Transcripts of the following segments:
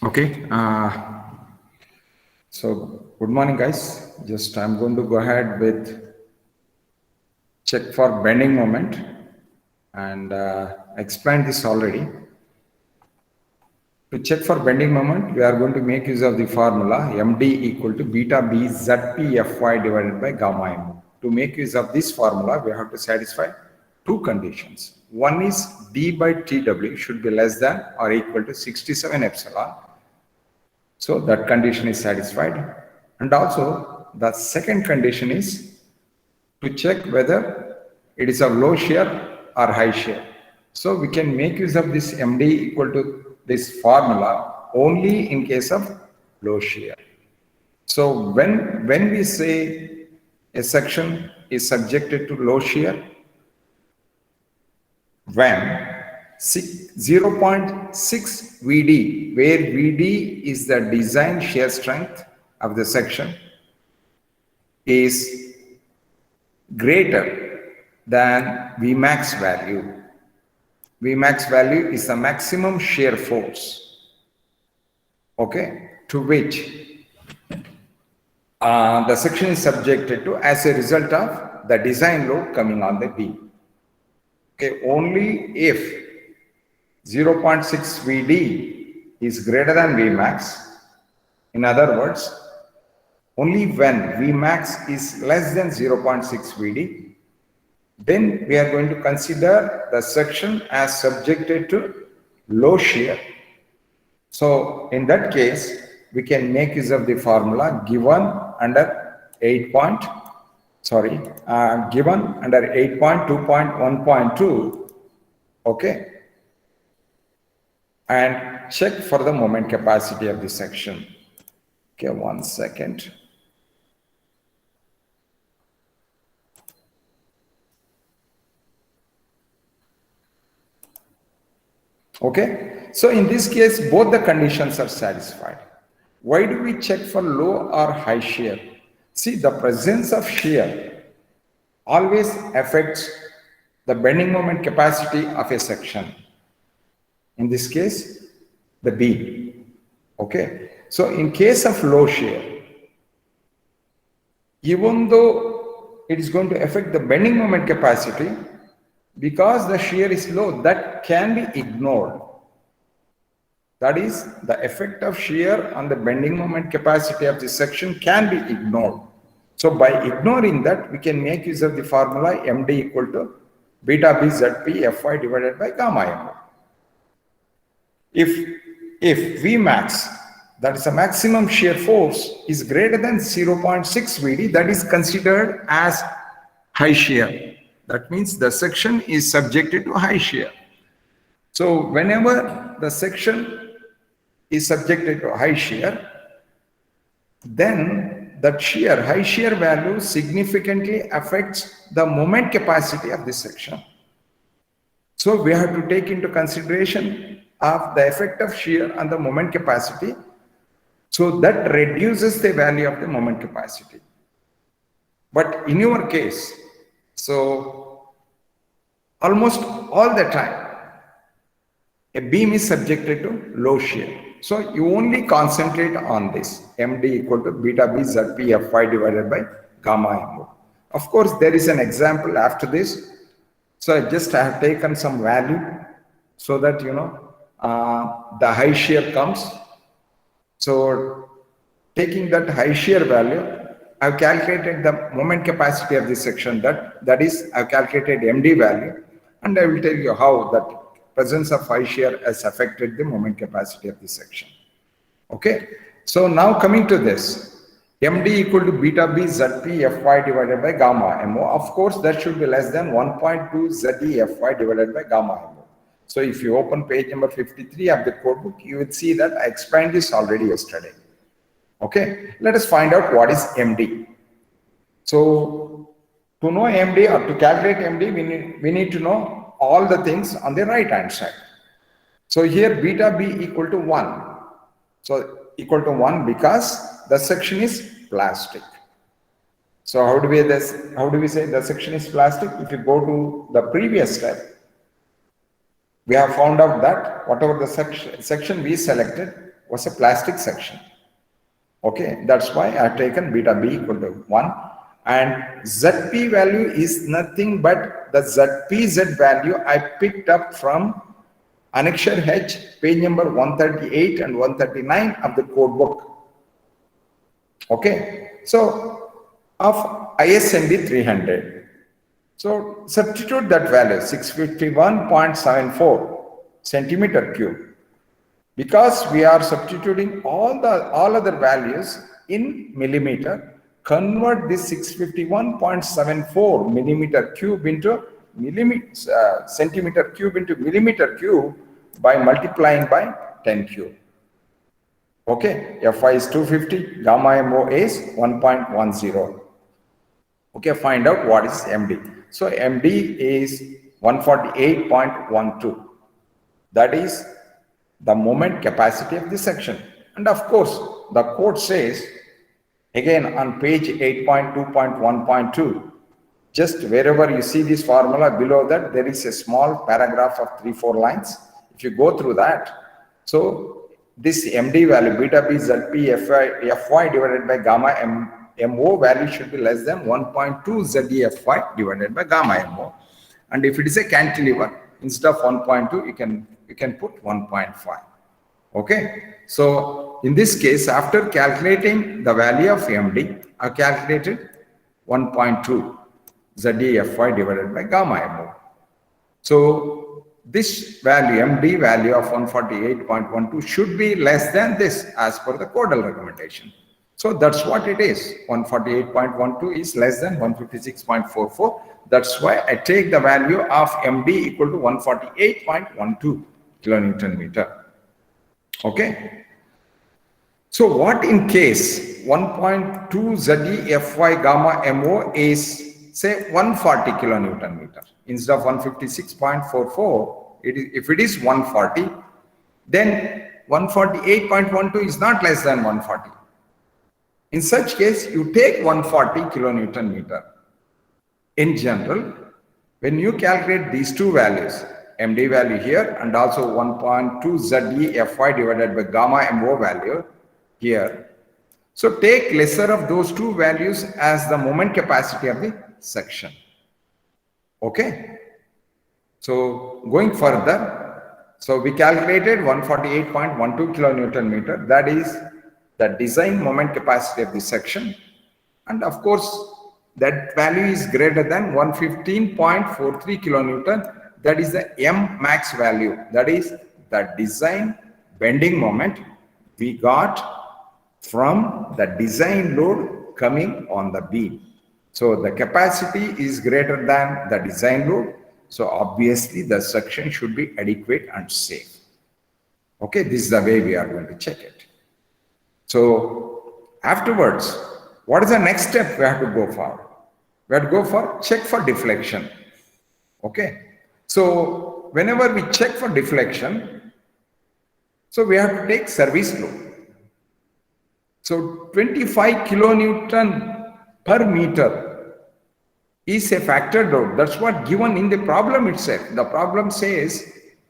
Okay. So good morning, guys. Just I'm going to go ahead with check for bending moment, and I explained this already. To check for bending moment, we are going to make use of the formula MD equal to beta B ZP Fy divided by gamma M. To make use of this formula, we have to satisfy two conditions. One is D by TW should be less than or equal to 67 epsilon. So that condition is satisfied. And also the second condition is to check whether it is a low shear or high shear. So we can make use of this MD equal to this formula only in case of low shear. So when we say a section is subjected to low shear, when 0.6 VD, where VD is the design shear strength of the section, is greater than Vmax value. Vmax value is the maximum shear force, okay, to which the section is subjected to as a result of the design load coming on the beam. Okay, only if 0.6 VD is greater than Vmax, in other words, only when Vmax is less than 0.6 VD, then we are going to consider the section as subjected to low shear. So in that case, we can make use of the formula given under 8.2.1.2, okay, and check for the moment capacity of the section. Okay, 1 second. Okay, so in this case, both the conditions are satisfied. Why do we check for low or high shear? See, the presence of shear always affects the bending moment capacity of a section. In this case, the beam. Okay, so in case of low shear, even though it is going to affect the bending moment capacity, because the shear is low, that can be ignored. That is, the effect of shear on the bending moment capacity of the section can be ignored. So by ignoring that, we can make use of the formula MD equal to beta B ZP Fy divided by gamma M. If Vmax, that is the maximum shear force, is greater than 0.6 VD, that is considered as high shear. That means the section is subjected to high shear. So whenever the section is subjected to high shear, then that high shear value significantly affects the moment capacity of this section. So we have to take into consideration of the effect of shear on the moment capacity. So that reduces the value of the moment capacity. But in your case, so almost all the time, a beam is subjected to low shear. So you only concentrate on this MD equal to beta B ZP Fy divided by gamma M. Of course, there is an example after this. So I have taken some value so that the high shear comes. So taking that high shear value, I've calculated the moment capacity of this section. That is, I've calculated MD value, and I will tell you how that presence of high shear has affected the moment capacity of this section. Okay, so now coming to this, MD equal to beta B ZP Fy divided by gamma MO. Of course, that should be less than 1.2 ZE Fy divided by gamma MO. So if you open page number 53 of the code book, you will see that I explained this already yesterday. Okay, let us find out what is MD. So to know MD or to calculate MD, we need to know all the things on the right hand side. So here beta B equal to 1. So equal to 1 because the section is plastic. So how do we say the section is plastic? If you go to the previous step, we have found out that whatever the section we selected was a plastic section. Okay, that's why I have taken beta B equal to 1, and ZP value is nothing but the ZPZ value I picked up from Annexure H, page number 138 and 139 of the code book. Okay, so of ISMB 300. So substitute that value 651.74 centimeter cube. Because we are substituting all other values in millimeter, convert this 651.74 millimeter cube into centimeter cube into millimeter cube by multiplying by 10 cube. Okay, Fy is 250, gamma MO is 1.10. Okay, find out what is MD. So MD is 148.12. That is the moment capacity of the section. And of course, the code says, again on page 8.2.1.2, just wherever you see this formula, below that there is a small paragraph of 3-4 lines. If you go through that, so this MD value, beta B ZP Fy divided by gamma MO value should be less than 1.2 ZeFy divided by gamma MO. And if it is a cantilever, instead of 1.2, you can put 1.5. Okay, so in this case, after calculating the value of MD, I calculated 1.2 ZeFy divided by gamma MO. So this value, MD value of 148.12 should be less than this as per the codal recommendation. So that's what it is. 148.12 is less than 156.44. That's why I take the value of MD equal to 148.12 kilonewton meter. Okay. So what in case 1.2 ZeFy gamma MO is say 140 kilonewton meter instead of 156.44? If it is 140, then 148.12 is not less than 140. In such case, you take 140 kilonewton meter. In general, when you calculate these two values, MD value here and also 1.2 ZeFy divided by gamma MO value here, so take lesser of those two values as the moment capacity of the section. Okay. So going further, so we calculated 148.12 kilonewton meter. That is the design moment capacity of the section. And of course, that value is greater than 115.43 kilonewton. That is the M max value. That is the design bending moment we got from the design load coming on the beam. So the capacity is greater than the design load. So obviously the section should be adequate and safe. Okay, this is the way we are going to check it. So afterwards, what is the next step we have to go for? We have to go for check for deflection. Okay. So whenever we check for deflection, so we have to take service load. So 25 kilonewton per meter is a factored load. That's what given in the problem itself. The problem says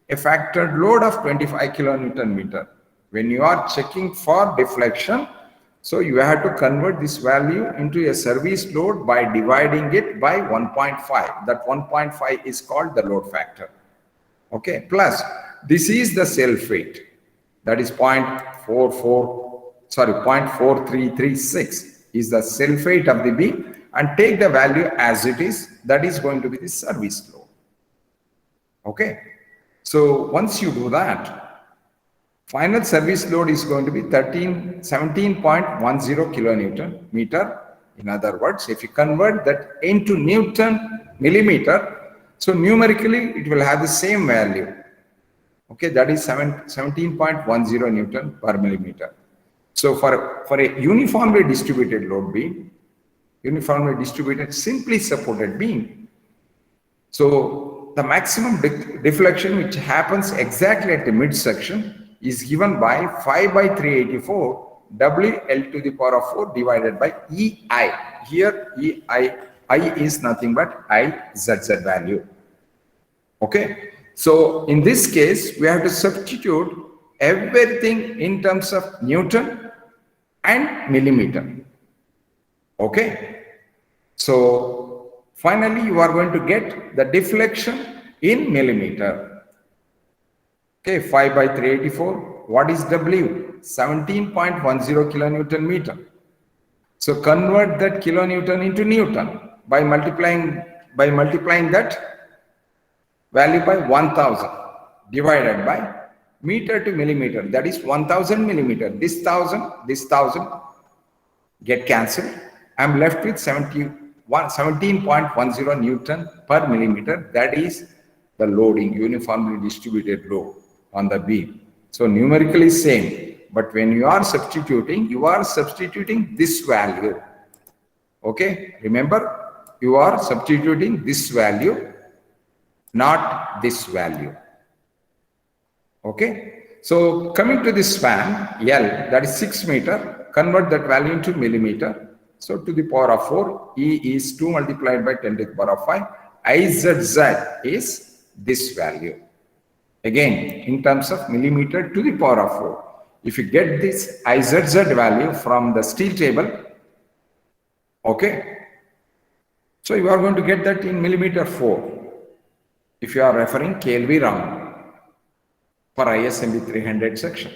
a factored load of 25 kilonewton meter. When you are checking for deflection, so you have to convert this value into a service load by dividing it by 1.5. That 1.5 is called the load factor. Okay, plus this is the self-weight. That is 0.4336 is the self-weight of the beam, and take the value as it is. That is going to be the service load. Okay, so once you do that, final service load is going to be 17.10 kilonewton meter. In other words, if you convert that into Newton millimeter, so numerically it will have the same value. Okay, that is 17.10 Newton per millimeter. So for a uniformly distributed load beam, uniformly distributed simply supported beam, so the maximum deflection which happens exactly at the midsection is given by 5 by 384 WL to the power of 4 divided by EI. Here I is nothing but IZZ value. Okay, so in this case we have to substitute everything in terms of Newton and millimeter. Okay. So finally, you are going to get the deflection in millimeter. Okay, 5 by 384. What is W? 17.10 kilonewton meter. So convert that kilonewton into Newton by multiplying that value by 1000 divided by meter to millimeter. That is 1000 millimeter. This 1000 get cancelled. I'm left with 17.10 Newton per millimeter. That is the loading, uniformly distributed load on the beam. So numerically same, but when you are substituting this value. Okay, remember, you are substituting this value, not this value. Okay, so coming to this span L, that is 6 meter, convert that value into millimeter. So to the power of 4, E is 2 multiplied by 10 to the power of 5. IZZ is this value. Again, in terms of millimeter to the power of 4. If you get this IZZ value from the steel table, okay, so you are going to get that in millimeter 4. If you are referring KLV round for ISMB 300 section.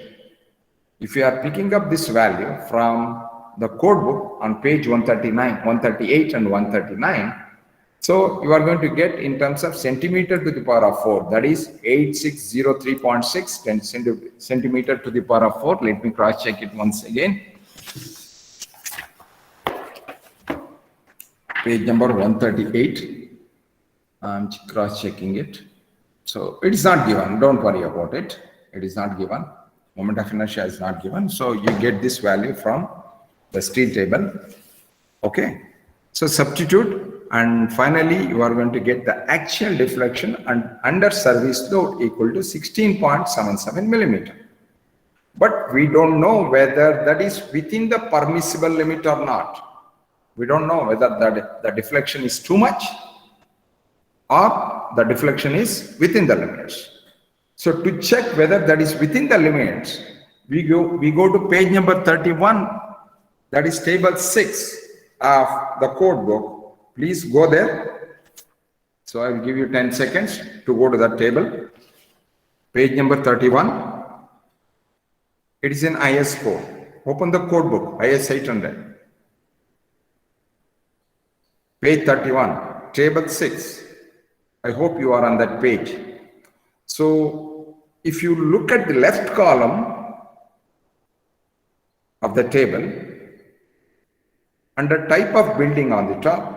If you are picking up this value from the code book on page 138 and 139, so you are going to get in terms of centimeter to the power of 4, that is 8603.6 10 centimeter to the power of 4. Let me cross check it once again. Page number 138. I'm cross checking it. So it is not given. Don't worry about it. It is not given. Moment of inertia is not given. So you get this value from the steel table. Okay. So substitute. And finally, you are going to get the actual deflection and under service load equal to 16.77 millimeter. But we don't know whether that is within the permissible limit or not. We don't know whether the deflection is too much or the deflection is within the limits. So to check whether that is within the limits, we go to page number 31, that is table 6 of the code book. Please go there. So I will give you 10 seconds to go to that table. Page number 31. It is in IS code. Open the code book, IS 800. Page 31, table 6. I hope you are on that page. So if you look at the left column of the table, under type of building on the top,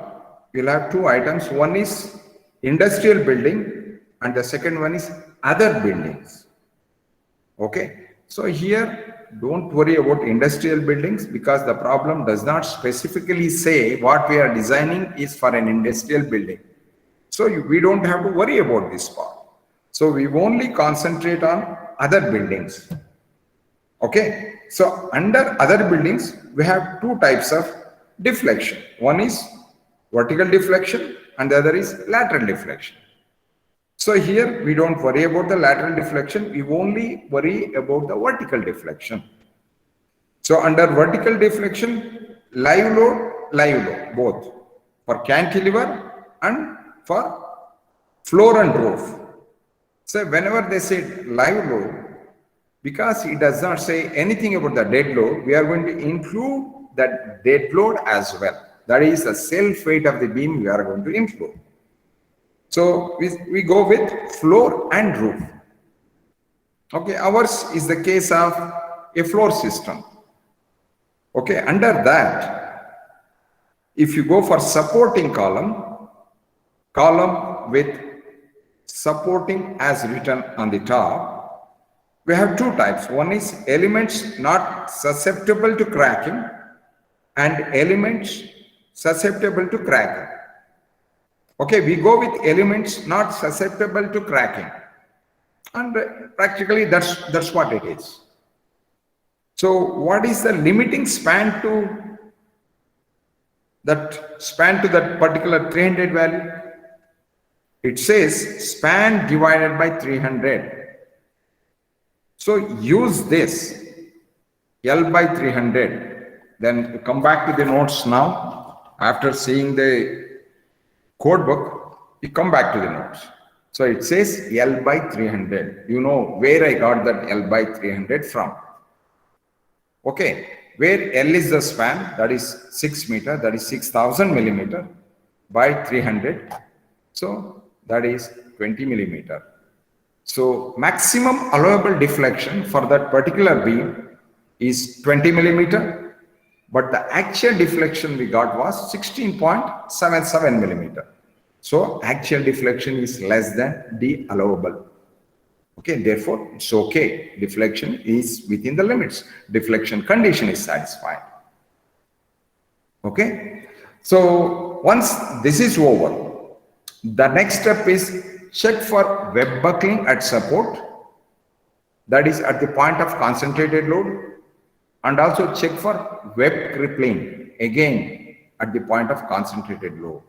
you'll have two items. One is industrial building and the second one is other buildings. Okay. So here, don't worry about industrial buildings because the problem does not specifically say what we are designing is for an industrial building. So we don't have to worry about this part. So we only concentrate on other buildings. Okay. So under other buildings, we have two types of deflection. One is vertical deflection and the other is lateral deflection. So here we don't worry about the lateral deflection, we only worry about the vertical deflection. So under vertical deflection, live load, both for cantilever and for floor and roof. So whenever they say live load, because it does not say anything about the dead load, we are going to include that dead load as well. That is the self weight of the beam we are going to include. So we go with floor and roof. Okay, ours is the case of a floor system. Okay, under that, if you go for supporting column with supporting as written on the top, we have two types. One is elements not susceptible to cracking and elements susceptible to cracking. Okay, we go with elements not susceptible to cracking, and practically that's what it is. So what is the limiting span to that particular 300 value? It says span divided by 300. So use this L by 300. Then you come back to the notes now. After seeing the code book, you come back to the notes. So it says L by 300. You know where I got that L by 300 from. Okay, where L is the span, that is 6 meter, that is 6,000 millimeter by 300. So that is 20 millimeter. So maximum allowable deflection for that particular beam is 20 millimeter, but the actual deflection we got was 16.77 millimeter. So actual deflection is less than the allowable. Okay, therefore it's okay. Deflection is within the limits. Deflection condition is satisfied. Okay, so once this is over, the next step is check for web buckling at support, that is at the point of concentrated load, and also check for web crippling again at the point of concentrated load.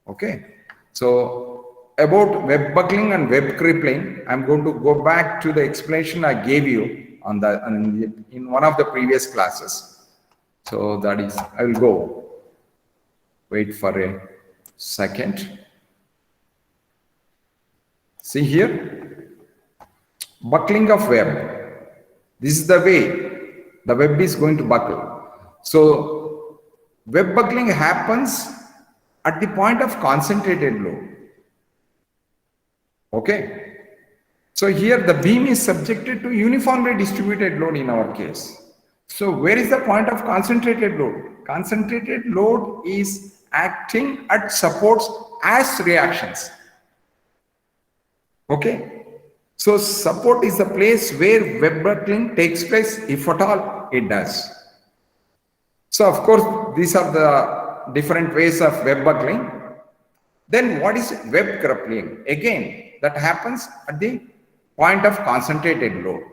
Okay, so about web buckling and web crippling, I'm going to go back to the explanation I gave you on in one of the previous classes. So that is, I will go. Wait for a second. See here, buckling of web. This is the way the web is going to buckle. So web buckling happens at the point of concentrated load. Okay. So here the beam is subjected to uniformly distributed load in our case. So where is the point of concentrated load? Concentrated load is acting at supports as reactions. Okay. So support is the place where web buckling takes place, if at all it does. So of course, these are the different ways of web buckling. Then what is web crippling? Again, that happens at the point of concentrated load.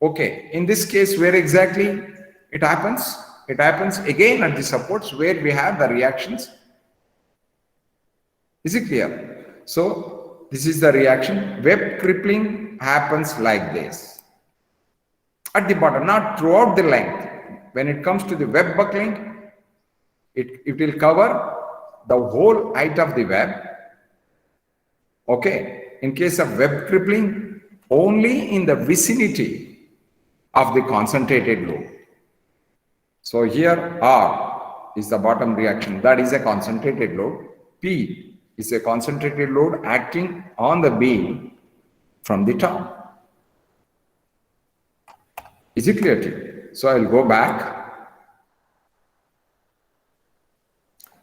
Okay, in this case, where exactly it happens? It happens again at the supports where we have the reactions. Is it clear? So this is the reaction. Web crippling happens like this. At the bottom, not throughout the length. When it comes to the web buckling, it will cover the whole height of the web. Okay, in case of web crippling, only in the vicinity of the concentrated load. So here R is the bottom reaction, that is a concentrated load. P is a concentrated load acting on the beam from the top. Is it clear to you? So I will go back.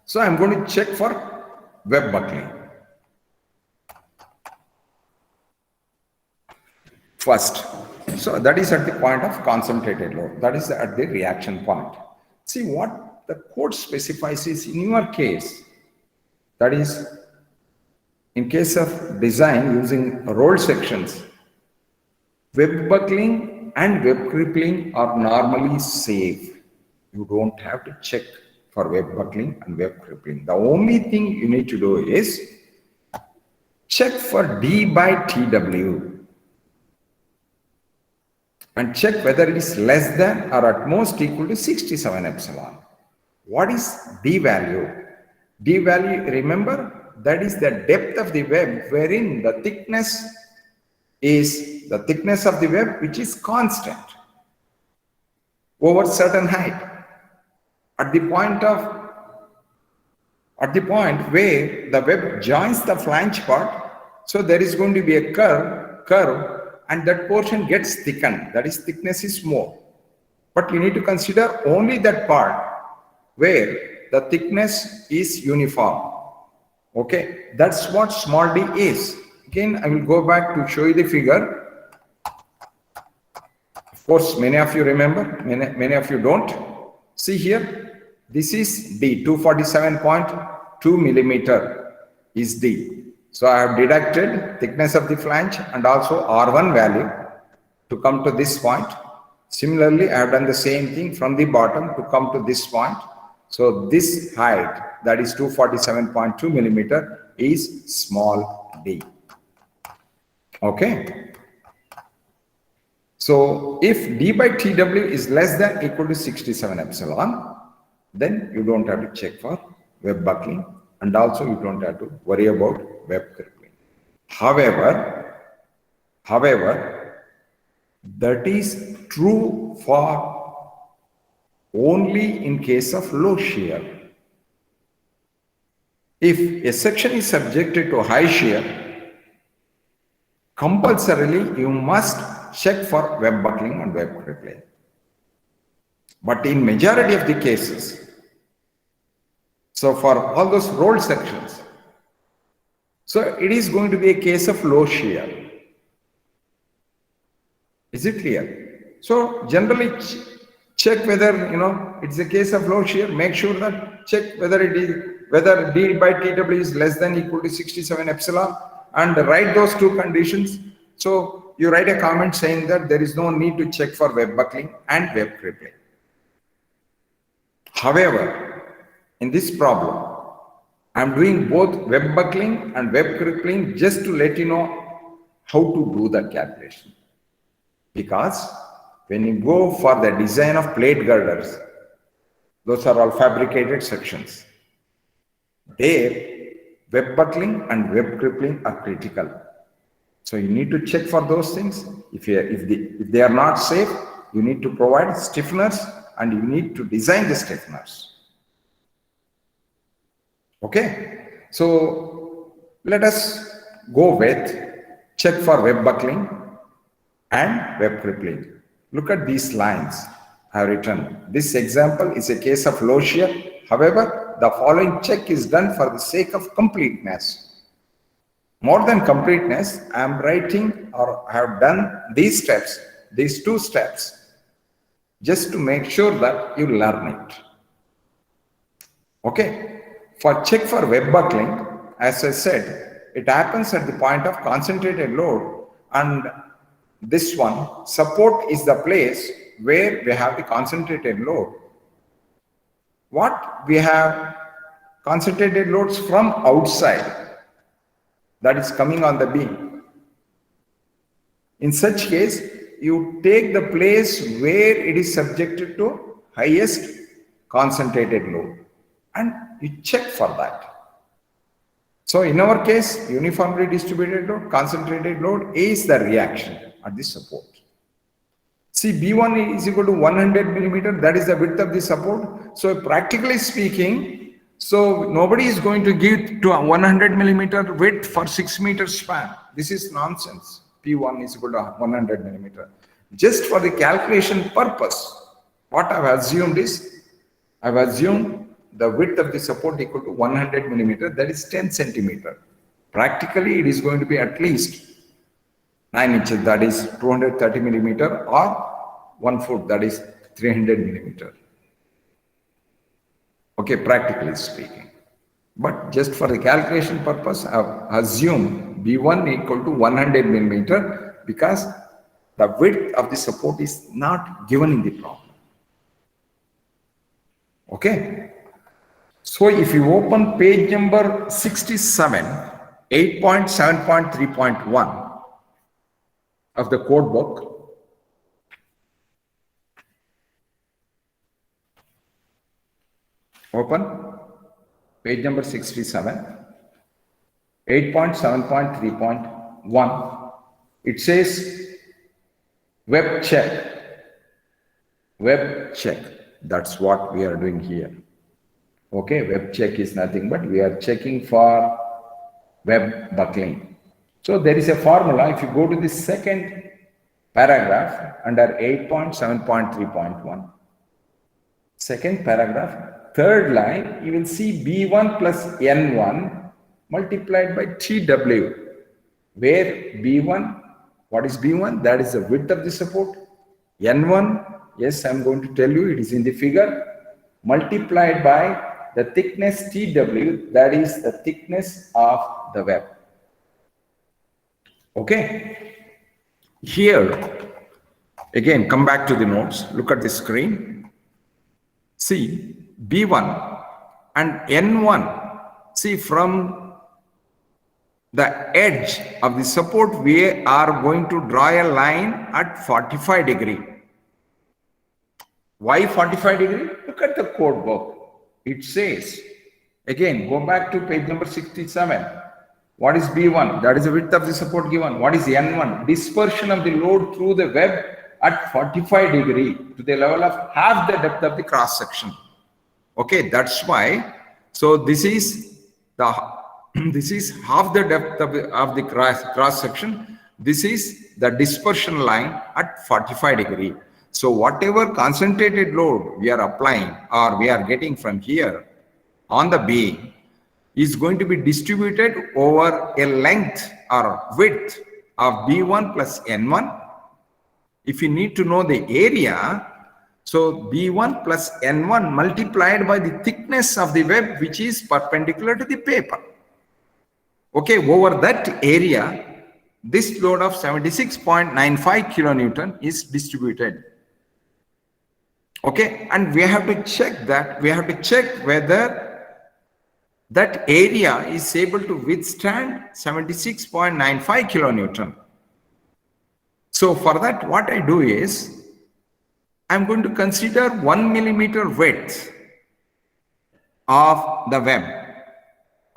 So I am going to check for web buckling. First, so that is at the point of concentrated load. That is at the reaction point. See what the code specifies is in your case, that is in case of design using rolled sections, web buckling and web crippling are normally safe. You don't have to check for web buckling and web crippling. The only thing you need to do is check for D by TW and check whether it is less than or at most equal to 67 epsilon. What is D value? D value, remember, that is the depth of the web wherein the thickness is the thickness of the web which is constant over certain height. At the point where the web joins the flange part, so there is going to be a curve and that portion gets thickened, that is thickness is more. But you need to consider only that part where the thickness is uniform. Okay, that's what small d is. Again, I will go back to show you the figure. Of course, many of you remember, many of you don't. See here, this is D, 247.2 millimeter is D. So I have deducted thickness of the flange and also R1 value to come to this point. Similarly, I have done the same thing from the bottom to come to this point. So this height, that is 247.2 millimeter, is small d. Okay. So if d by tw is less than equal to 67 epsilon, then you don't have to check for web buckling, and also you don't have to worry about web crippling. However, that is true for only in case of low shear. If a section is subjected to high shear, compulsorily you must check for web buckling and web crippling. But in majority of the cases, so for all those rolled sections, so it is going to be a case of low shear. Is it clear? So generally check whether it's a case of low shear. Make sure that check whether d by tw is less than equal to 67 epsilon, and write those two conditions. So you write a comment saying that there is no need to check for web buckling and web crippling. However, in this problem, I'm doing both web buckling and web crippling just to let you know how to do that calculation. Because when you go for the design of plate girders, those are all fabricated sections. There, web buckling and web crippling are critical. So you need to check for those things. If they are not safe, you need to provide stiffeners and you need to design the stiffeners. Okay, so let us go with check for web buckling and web crippling. Look at these lines I have written. This example is a case of low shear. However, the following check is done for the sake of completeness. More than completeness, I am writing or have done these steps, these two steps, just to make sure that you learn it. Okay. For check for web buckling, as I said, it happens at the point of concentrated load, and this one, support is the place where we have the concentrated load. What we have concentrated loads from outside, that is coming on the beam. In such case, you take the place where it is subjected to highest concentrated load and you check for that. So in our case, uniformly distributed load, concentrated load is the reaction at the support. See, B1 is equal to 100 millimeter, that is the width of the support. So practically speaking, so nobody is going to give to a 100 millimeter width for 6 meter span. This is nonsense. P1 is equal to 100 millimeter. Just for the calculation purpose, what I have assumed is, I have assumed the width of the support equal to 100 millimeter, that is 10 centimeter. Practically, it is going to be at least 9 inches, that is 230 millimeter, or 1 foot, that is 300 millimeter. Okay, practically speaking. But just for the calculation purpose, I have assumed B1 equal to 100 millimeter because the width of the support is not given in the problem. Okay. So if you open page number 67, 8.7.3.1 of the code book, open page number 67, 8.7.3.1, it says web check. Web check, that's what we are doing here. Okay, web check is nothing but we are checking for web buckling. So there is a formula. If you go to the second paragraph under 8.7.3.1, second paragraph, third line, you will see B1 plus N1 multiplied by TW, where B1, what is B1? That is the width of the support. N1, yes, I'm going to tell you, it is in the figure, multiplied by the thickness TW, that is the thickness of the web. Okay. Here, again, come back to the notes. Look at the screen. See, B1 and N1. See, from the edge of the support, we are going to draw a line at 45 degree. Why 45 degree? Look at the code book. It says, again, go back to page number 67. What is B1? That is the width of the support given. What is N1? Dispersion of the load through the web at 45 degree to the level of half the depth of the cross section. Okay, that's why. So this is the this is half the depth of the cross section. This is the dispersion line at 45 degree. So whatever concentrated load we are applying or we are getting from here on the beam is going to be distributed over a length or width of B1 plus N1. If you need to know the area, so B1 plus N1 multiplied by the thickness of the web, which is perpendicular to the paper. Okay, over that area, this load of 76.95 kilonewton is distributed. Okay, and we have to check that. We have to check whether that area is able to withstand 76.95 kilonewton. So for that, what I do is, I'm going to consider 1 millimeter width of the web.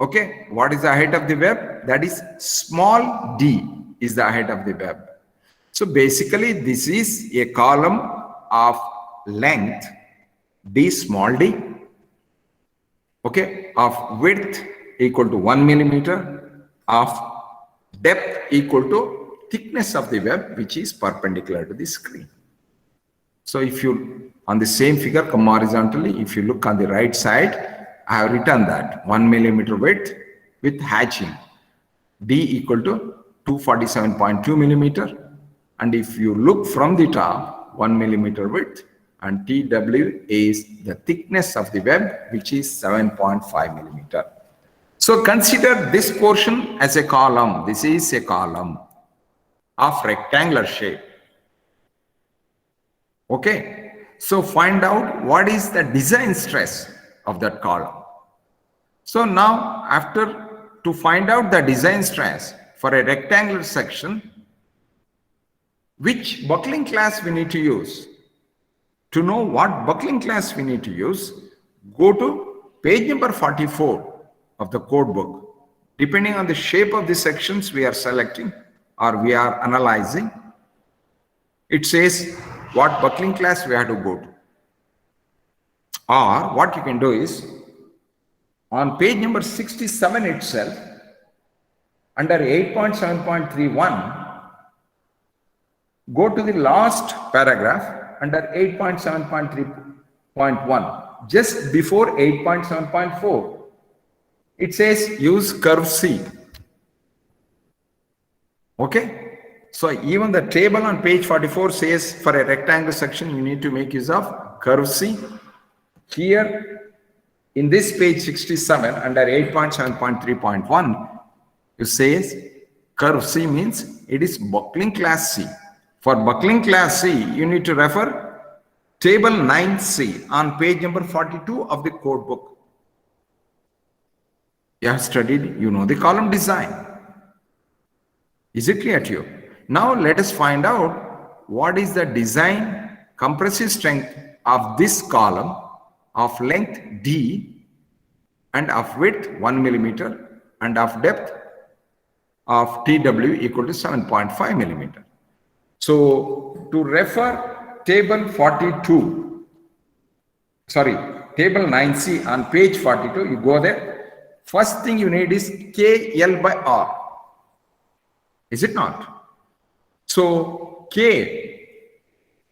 Okay, what is the height of the web? That is small d is the height of the web. So basically, this is a column of length d small d, okay, of width equal to 1 millimeter, of depth equal to thickness of the web, which is perpendicular to the screen. So if you, on the same figure, come horizontally, if you look on the right side, I have written that 1 millimeter width with hatching, d equal to 247.2 millimeter. And if you look from the top, 1 millimeter width, and TW is the thickness of the web, which is 7.5 millimeter. So consider this portion as a column. This is a column of rectangular shape. Okay, so find out what is the design stress of that column. So now, to find out the design stress for a rectangular section, which buckling class we need to use? To know what buckling class we need to use, go to page number 44 of the code book. Depending on the shape of the sections we are selecting or we are analyzing, it says what buckling class we have to go to. Or what you can do is, on page number 67 itself, under 8.7.31, go to the last paragraph under 8.7.3.1, just before 8.7.4. It says use curve C. Okay, so even the table on page 44 says for a rectangle section you need to make use of curve C. Here in this page 67 under 8.7.3.1, it says curve C means it is buckling class C. For buckling class C, you need to refer table 9C on page number 42 of the code book. You have studied, you know the column design. Is it clear to you? Now let us find out what is the design compressive strength of this column of length D and of width 1 millimeter and of depth of TW equal to 7.5 millimeter. So to refer table 42, sorry, table 9C on page 42, you go there. First thing you need is KL by R. Is it not? So K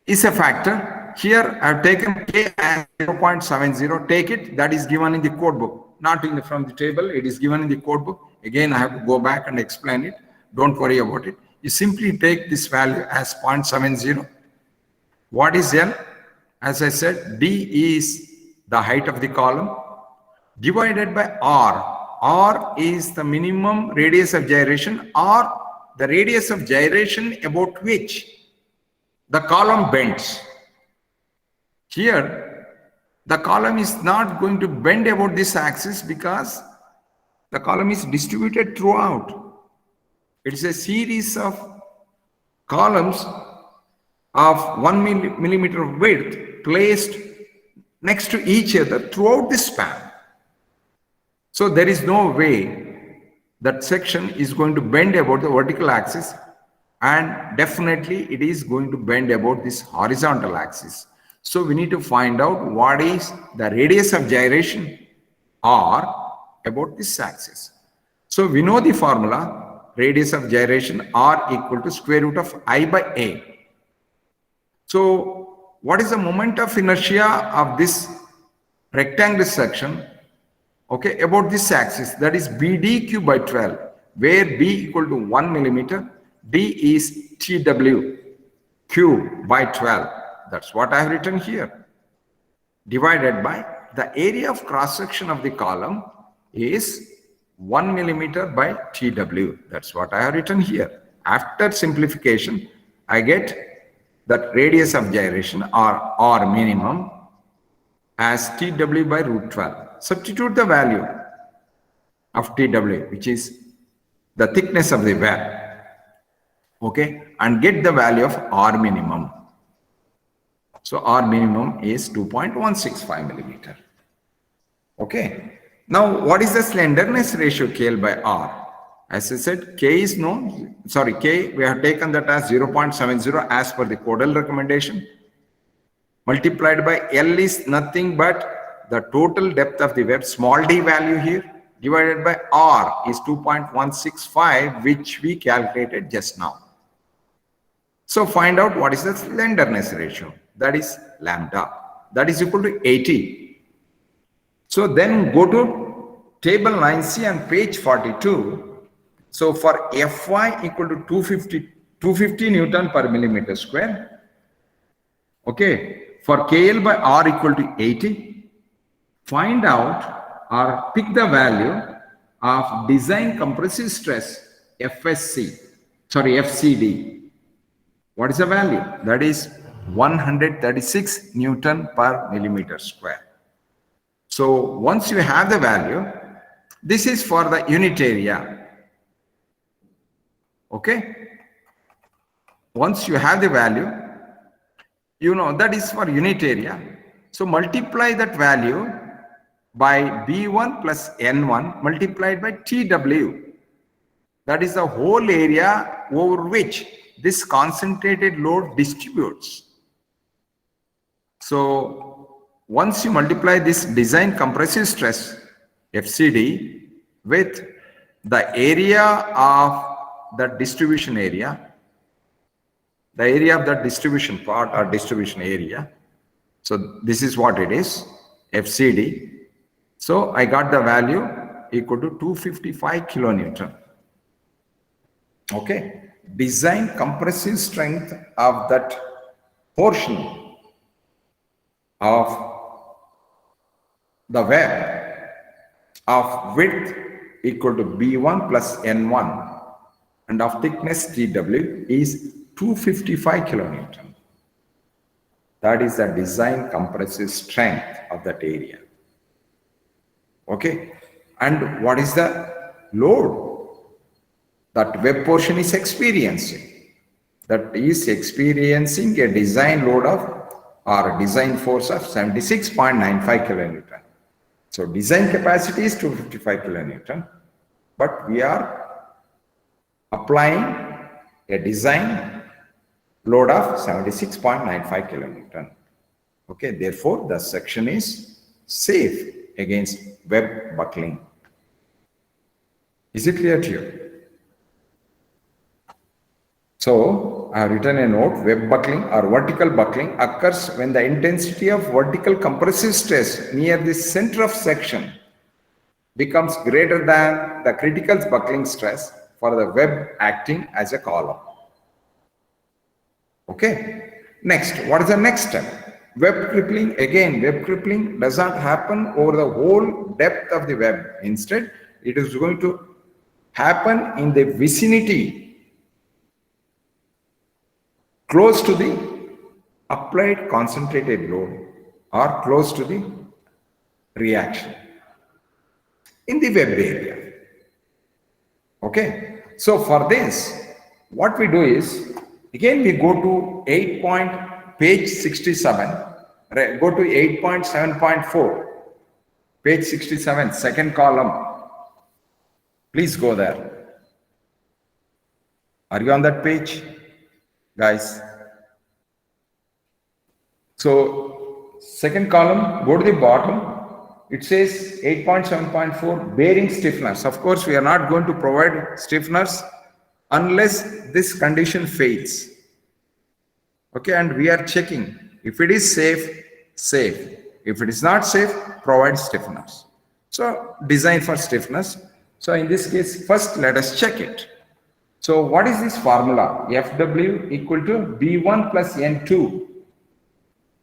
is a factor. Here I have taken K as 0.70. Take it. That is given in the code book, not from the table. It is given in the code book. Again, I have to go back and explain it. Don't worry about it. You simply take this value as 0.70. What is L? As I said, D is the height of the column divided by R. R is the minimum radius of gyration, or the radius of gyration about which the column bends. Here, the column is not going to bend about this axis because the column is distributed throughout. It's a series of columns of 1 millimeter width placed next to each other throughout the span. So there is no way that section is going to bend about the vertical axis, and definitely it is going to bend about this horizontal axis. So we need to find out what is the radius of gyration r about this axis. So we know the formula, radius of gyration r equal to square root of I by a. So what is the moment of inertia of this rectangular section, okay, about this axis? That is BDQ by 12, where B equal to 1 millimeter, D is TW, Q by 12. That's what I have written here. Divided by the area of cross section of the column is 1 millimeter by TW. That's what I have written here. After simplification, I get that radius of gyration or R minimum as TW by root 12. Substitute the value of TW, which is the thickness of the web, okay, and get the value of R minimum. So R minimum is 2.165 millimeter. Okay. Now, what is the slenderness ratio KL by R? As I said, K is known. Sorry, K, we have taken that as 0.70 as per the Codel recommendation. Multiplied by L is nothing but the total depth of the web, small d value here, divided by R is 2.165, which we calculated just now. So find out what is the slenderness ratio. That is lambda. That is equal to 80. So then go to table 9C on page 42. So for Fy equal to 250 Newton per millimeter square. Okay. For KL by R equal to 80. Find out or pick the value of design compressive stress FCD. What is the value? That is 136 Newton per millimeter square. So once you have the value, this is for the unit area. Okay. Once you have the value, you know that is for unit area. So multiply that value by B1 plus N1 multiplied by TW. That is the whole area over which this concentrated load distributes. So once you multiply this design compressive stress FCD with the area of the distribution area, the area of that distribution part or distribution area. So this is what it is, FCD. So I got the value equal to 255 kilonewton. Okay. Design compressive strength of that portion of the web of width equal to B1 plus N1 and of thickness TW is 255 kilonewton. That is the design compressive strength of that area. Okay. And what is the load that web portion is experiencing? That is experiencing a design load of or design force of 76.95 kilonewton. So design capacity is 255 kilonewton, but we are applying a design load of 76.95 kilonewton. Okay, therefore the section is safe against web buckling. Is it clear to you? So I have written a note, web buckling or vertical buckling occurs when the intensity of vertical compressive stress near the center of section becomes greater than the critical buckling stress for the web acting as a column. Okay. Next, what is the next step? Web crippling. Again, web crippling does not happen over the whole depth of the web. Instead, it is going to happen in the vicinity close to the applied concentrated load or close to the reaction in the web area. Okay. So for this, what we do is, again we go to page 67, right? Go to 8.7.4, page 67, second column. Please go there. Are you on that page, guys? So second column, go to the bottom. It says 8.7.4 bearing stiffeners. Of course, we are not going to provide stiffeners unless this condition fails. Okay, and we are checking. If it is safe, safe. If it is not safe, provide stiffeners. So design for stiffness. So in this case, first let us check it. So what is this formula? FW equal to B1 plus N2.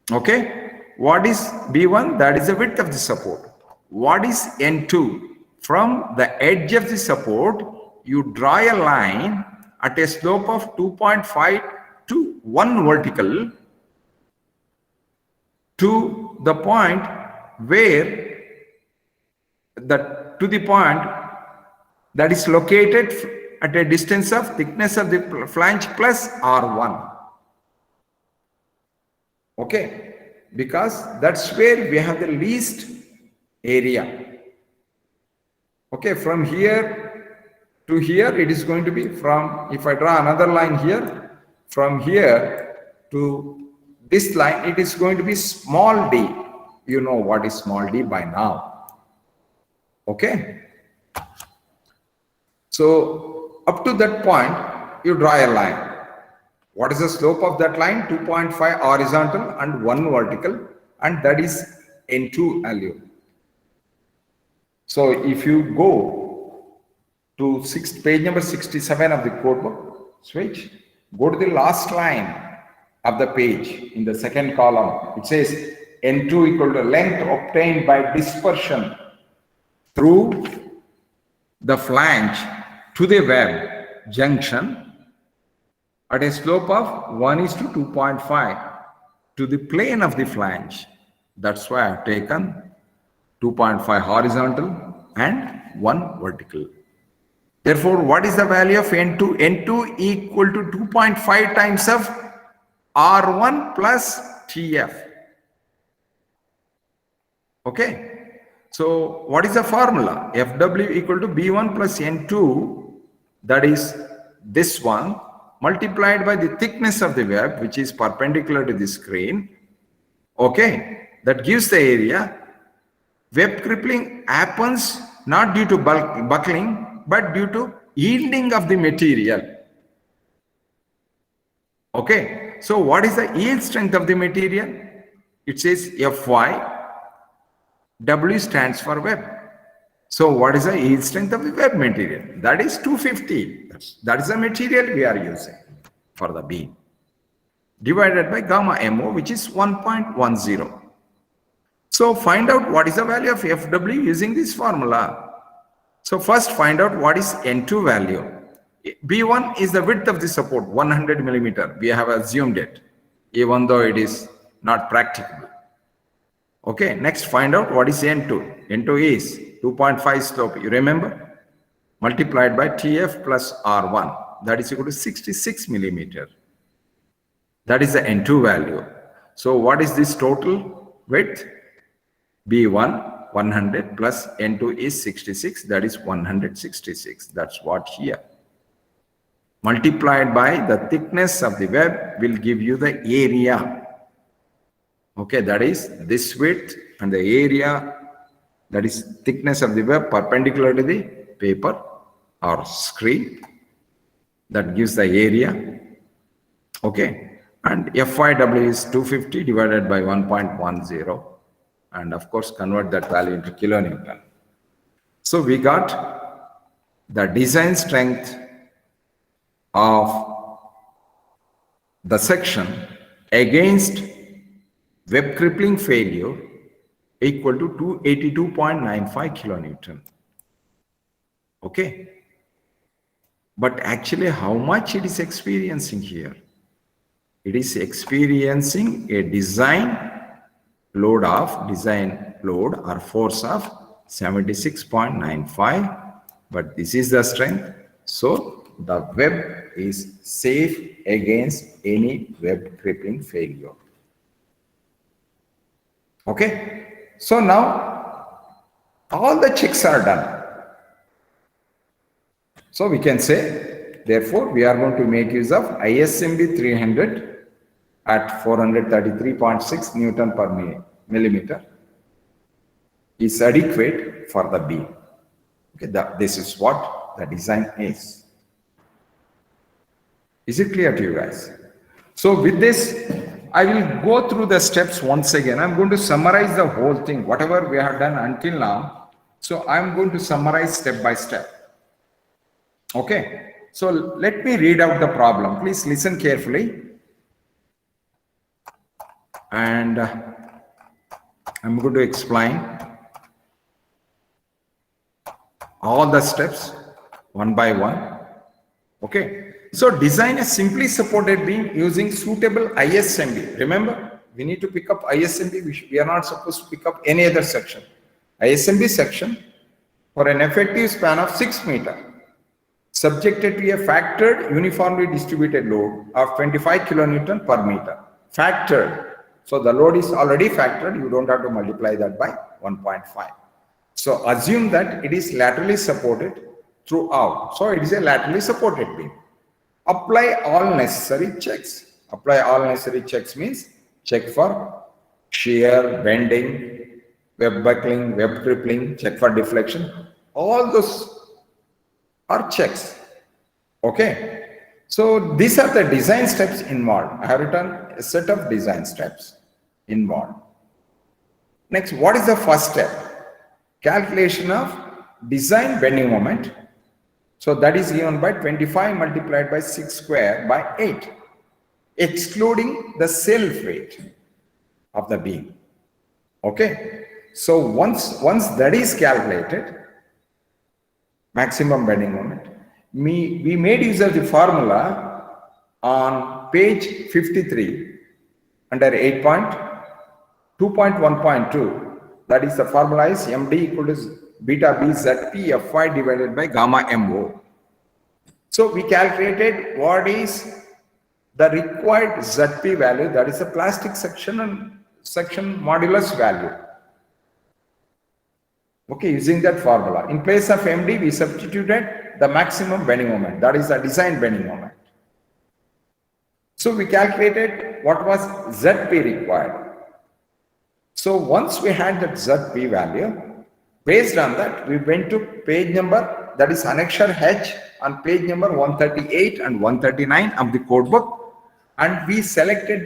Okay. What is B1? That is the width of the support. What is N2? From the edge of the support, you draw a line at a slope of 2.5 to 1 vertical to the point where to the point that is located at a distance of thickness of the flange plus R1. Okay. Because that's where we have the least area. Okay, from here to here, it is going to be from, if I draw another line here, from here to this line, it is going to be small d. You know what is small d by now. Okay. So up to that point, you draw a line. What is the slope of that line? 2.5 horizontal and 1 vertical, and that is N2 value. So if you go to page number 67 of the codebook, switch, go to the last line of the page in the second column. It says N2 equal to length obtained by dispersion through the flange to the web junction at a slope of 1:2.5 to the plane of the flange. That's why I have taken 2.5 horizontal and 1 vertical. Therefore, what is the value of N2? N2 equal to 2.5 times of R1 plus TF. Okay. So what is the formula? FW equal to B1 plus N2, that is this one, multiplied by the thickness of the web, which is perpendicular to the screen. Okay, that gives the area. Web crippling happens not due to buckling, but due to yielding of the material. Okay, so what is the yield strength of the material? It says Fy, W stands for web. So what is the yield strength of the web material? That is 250. That is the material we are using for the beam, divided by gamma MO, which is 1.10. So find out what is the value of FW using this formula. So first find out what is N2 value. B1 is the width of the support, 100 millimeter. We have assumed it, even though it is not practicable. Okay, next find out what is N2. N2 is 2.5 slope, you remember, multiplied by TF plus R1, that is equal to 66 millimeter. That is the N2 value. So what is this total width? B1 100 plus N2 is 66, that is 166. That's what here. Multiplied by the thickness of the web will give you the area. Okay, that is this width and the area, that is thickness of the web perpendicular to the paper or screen. That gives the area. Okay, and FYW is 250 divided by 1.10, and of course convert that value into kilonewton. So we got the design strength of the section against web crippling failure equal to 282.95 kilonewton. Okay, but actually how much it is experiencing here? It is experiencing a design load or force of 76.95, but this is the strength. So the web is safe against any web crippling failure. Okay, so now all the checks are done. So we can say, therefore, we are going to make use of ISMB 300 at 433.6 Newton per millimeter is adequate for the beam. Okay, this is what the design is. Is it clear to you guys? So with this, I will go through the steps once again. I'm going to summarize the whole thing, whatever we have done until now. So I'm going to summarize step by step. Okay, so let me read out the problem. Please listen carefully. And I'm going to explain all the steps one by one. Okay, so design a simply supported beam using suitable ISMB. Remember, we need to pick up ISMB. We are not supposed to pick up any other section. ISMB section for an effective span of 6 meters. Subjected to a factored uniformly distributed load of 25 kilonewton per meter. Factored. So the load is already factored. You don't have to multiply that by 1.5. So assume that it is laterally supported throughout. So it is a laterally supported beam. Apply all necessary checks. Apply all necessary checks means check for shear, bending, web buckling, web crippling, check for deflection. All those are checks. Okay, so these are the design steps involved. I have written a set of design steps involved. Next, what is the first step? Calculation of design bending moment. So that is given by 25 multiplied by 6 square by 8, excluding the self weight of the beam. Okay, so once that is calculated, maximum bending moment, we made use of the formula on page 53 under 8.2.1.2. That is, the formula is MD equal to beta B ZP Fy divided by gamma MO. So we calculated what is the required ZP value, that is the plastic section and section modulus value. Okay, using that formula. In place of MD, we substituted the maximum bending moment, that is the design bending moment. So we calculated what was ZP required. So once we had that ZP value, based on that, we went to page number, that is annexure H on page number 138 and 139 of the code book, and we selected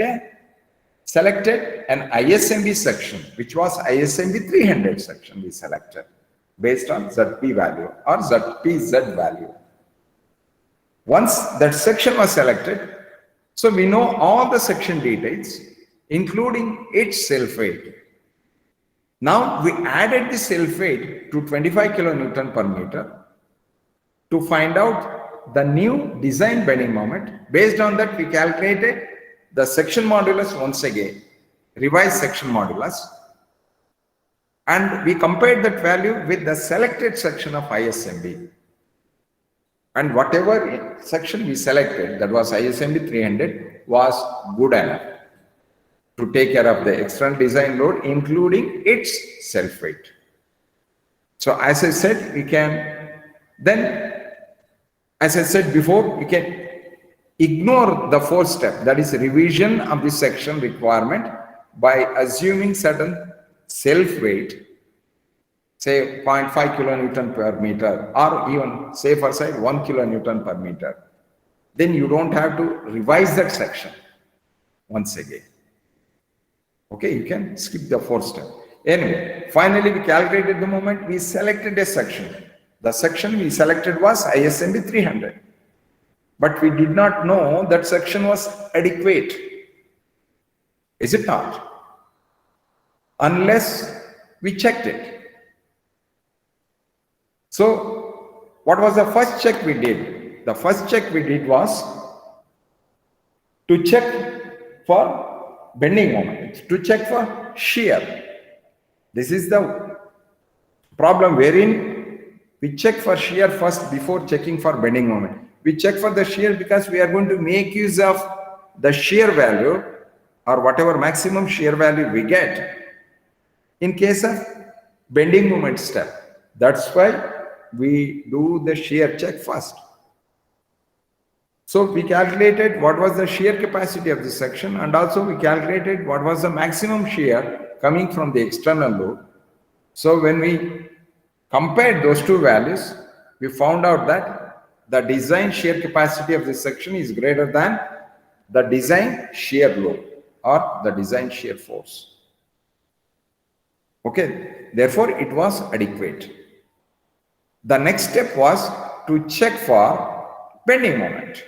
an ISMB section, which was ISMB 300 section we selected based on ZP value or ZPZ value. Once that section was selected, so we know all the section details, including its self weight. Now we added the self weight to 25 kilonewton per meter to find out the new design bending moment. Based on that, we calculated the section modulus once again, revised section modulus, and we compared that value with the selected section of ISMB. And whatever section we selected, that was ISMB 300, was good enough to take care of the external design load, including its self weight. So as I said, we can then, as I said before, we can ignore the fourth step, that is revision of the section requirement by assuming certain self weight, say 0.5 kilonewton per meter, or even safer side 1 kilonewton per meter. Then you don't have to revise that section once again. Okay, you can skip the fourth step. Anyway, finally we calculated the moment, we selected a section. The section we selected was ISMB 300. But we did not know that section was adequate. Is it not? Unless we checked it. So, what was the first check we did? The first check we did was to check for bending moment, to check for shear. This is the problem wherein we check for shear first before checking for bending moment. We check for the shear because we are going to make use of the shear value or whatever maximum shear value we get in case of bending moment step. That's why we do the shear check first. So we calculated what was the shear capacity of this section, and also we calculated what was the maximum shear coming from the external load. So when we compared those two values, we found out that the design shear capacity of this section is greater than the design shear load or the design shear force. Okay, therefore it was adequate. The next step was to check for bending moment.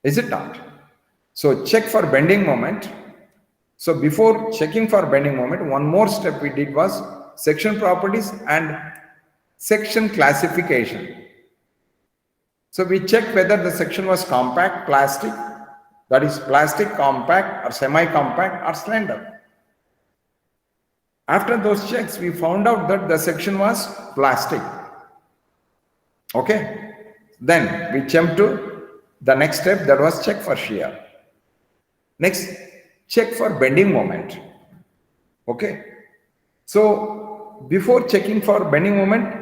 Is it not? So check for bending moment. So before checking for bending moment, one more step we did was section properties and section classification. So we checked whether the section was compact, plastic, that is plastic, compact or semi-compact or slender. After those checks, we found out that the section was plastic. Okay. Then we jumped to the next step, that was check for shear. Next, check for bending moment. Okay. So before checking for bending moment,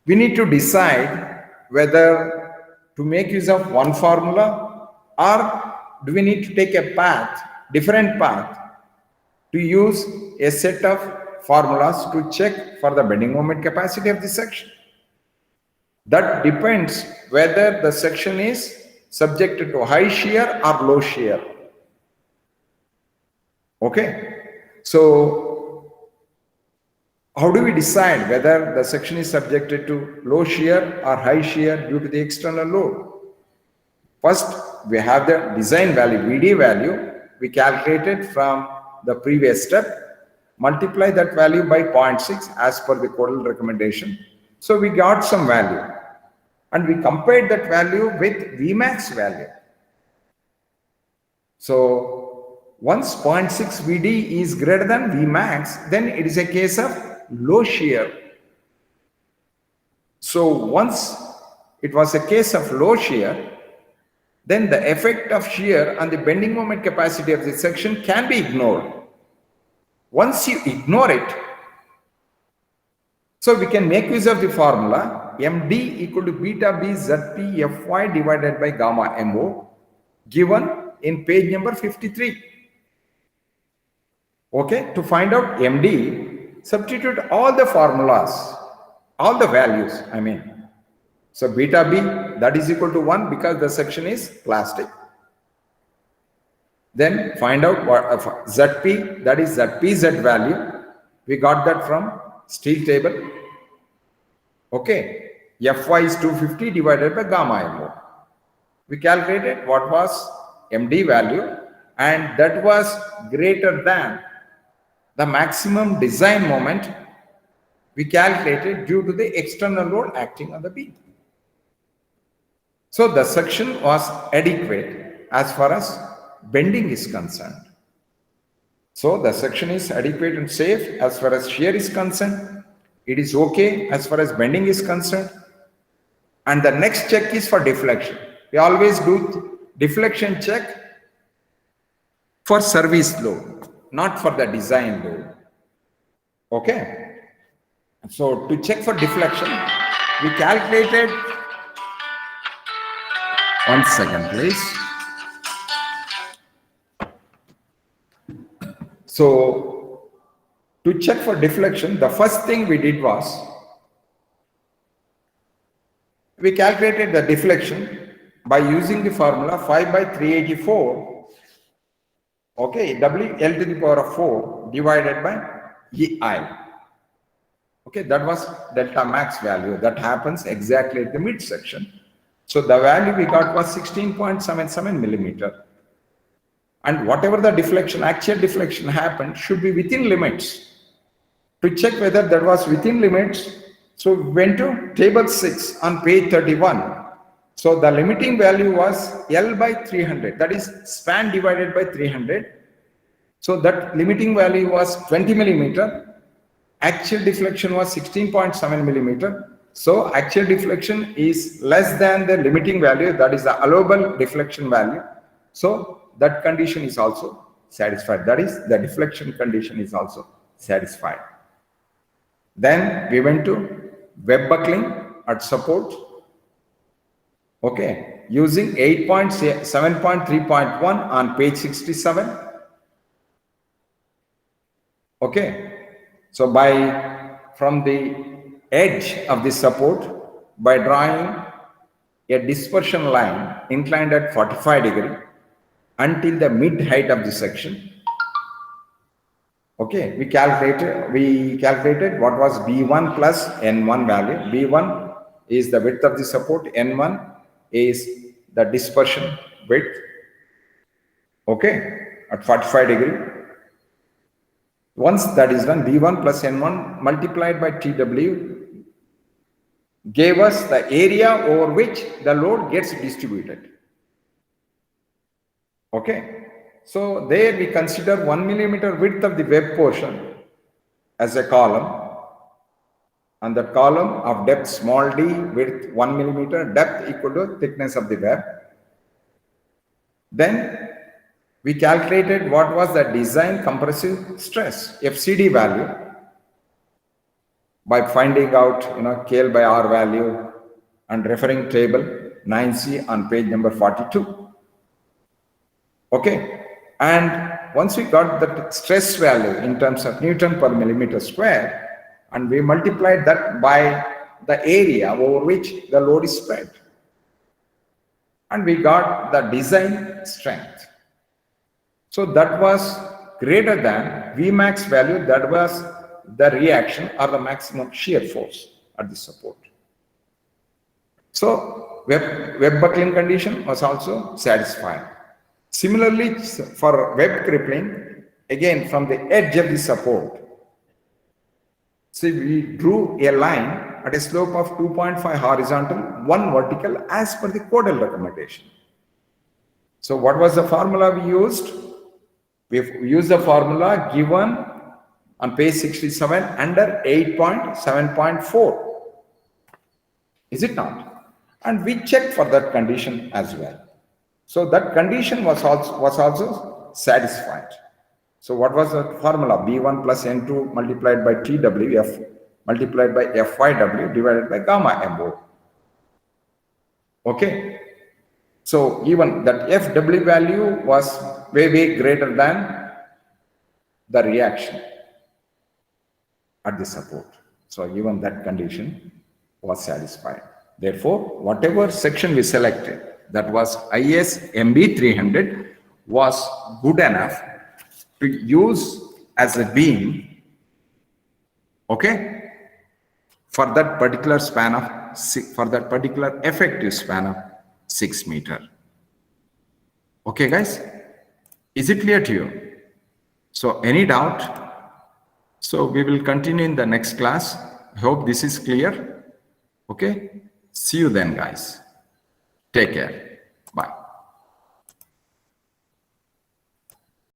we need to decide whether to make use of one formula or do we need to take a path, different path, to use a set of formulas to check for the bending moment capacity of the section. That depends whether the section is subjected to high shear or low shear. Okay. So how do we decide whether the section is subjected to low shear or high shear due to the external load? First, we have the design value, VD value, we calculated from the previous step, multiply that value by 0.6 as per the codal recommendation. So we got some value and we compared that value with Vmax value. So once 0.6 VD is greater than Vmax, then it is a case of low shear. So once it was a case of low shear, then the effect of shear on the bending moment capacity of the section can be ignored. Once you ignore it, so we can make use of the formula MD equal to beta B ZP Fy divided by gamma MO given in page number 53. Okay, to find out MD, substitute all the formulas, all the values, I mean. So beta B, that is equal to 1 because the section is plastic. Then find out what ZP, that is ZPZ value. We got that from steel table. Okay, Fy is 250 divided by gamma MO. We calculated what was MD value and that was greater than the maximum design moment we calculated due to the external load acting on the beam. So the section was adequate as far as bending is concerned. So the section is adequate and safe as far as shear is concerned. It is okay as far as bending is concerned. And the next check is for deflection. We always do deflection check for service load, not for the design load. Okay. So to check for deflection, we calculated, one second please. So to check for deflection, the first thing we did was we calculated the deflection by using the formula 5 by 384, okay, W L to the power of 4 divided by EI. Okay, that was delta max value that happens exactly at the midsection. So the value we got was 16.77 millimeter. And whatever the deflection, actual deflection happened should be within limits. To check whether that was within limits, so we went to table 6 on page 31. So the limiting value was L by 300, that is span divided by 300. So that limiting value was 20 millimeter. Actual deflection was 16.7 millimeter. So actual deflection is less than the limiting value, that is the allowable deflection value. So that condition is also satisfied. That is, the deflection condition is also satisfied. Then we went to web buckling at support. Okay, using 8.7.3.1 on page 67. Okay, so from the edge of the support, by drawing a dispersion line inclined at 45 degree until the mid height of the section. Okay, we calculated what was B1 plus N1 value. B1 is the width of the support, N1 is the dispersion width. Okay, at 45 degree. Once that is done, B1 plus N1 multiplied by TW gave us the area over which the load gets distributed. Okay. So there we consider 1 millimeter width of the web portion as a column, and the column of depth small d, width 1 millimeter, depth equal to thickness of the web. Then we calculated what was the design compressive stress, FCD value, by finding out KL by R value and referring table 9C on page number 42. Okay. And once we got the stress value in terms of Newton per millimeter square, and we multiplied that by the area over which the load is spread, and we got the design strength. So that was greater than Vmax value, that was the reaction or the maximum shear force at the support. So web buckling condition was also satisfied. Similarly, for web crippling, again from the edge of the support, see, we drew a line at a slope of 2.5 horizontal, 1 vertical as per the Codel recommendation. So what was the formula we used? We used the formula given on page 67 under 8.7.4. Is it not? And we checked for that condition as well. So that condition was also satisfied. So what was the formula? B1 plus N2 multiplied by TWF multiplied by FYW divided by gamma MO. Okay. So even that FW value was way greater than the reaction at the support. So even that condition was satisfied. Therefore, whatever section we selected, that was IS MB 300, was good enough to use as a beam, okay, for that particular span of for that particular effective span of 6 meters. Okay, guys, is it clear to you? So any doubt? So we will continue in the next class. I hope this is clear. Okay, see you then, guys. Take care.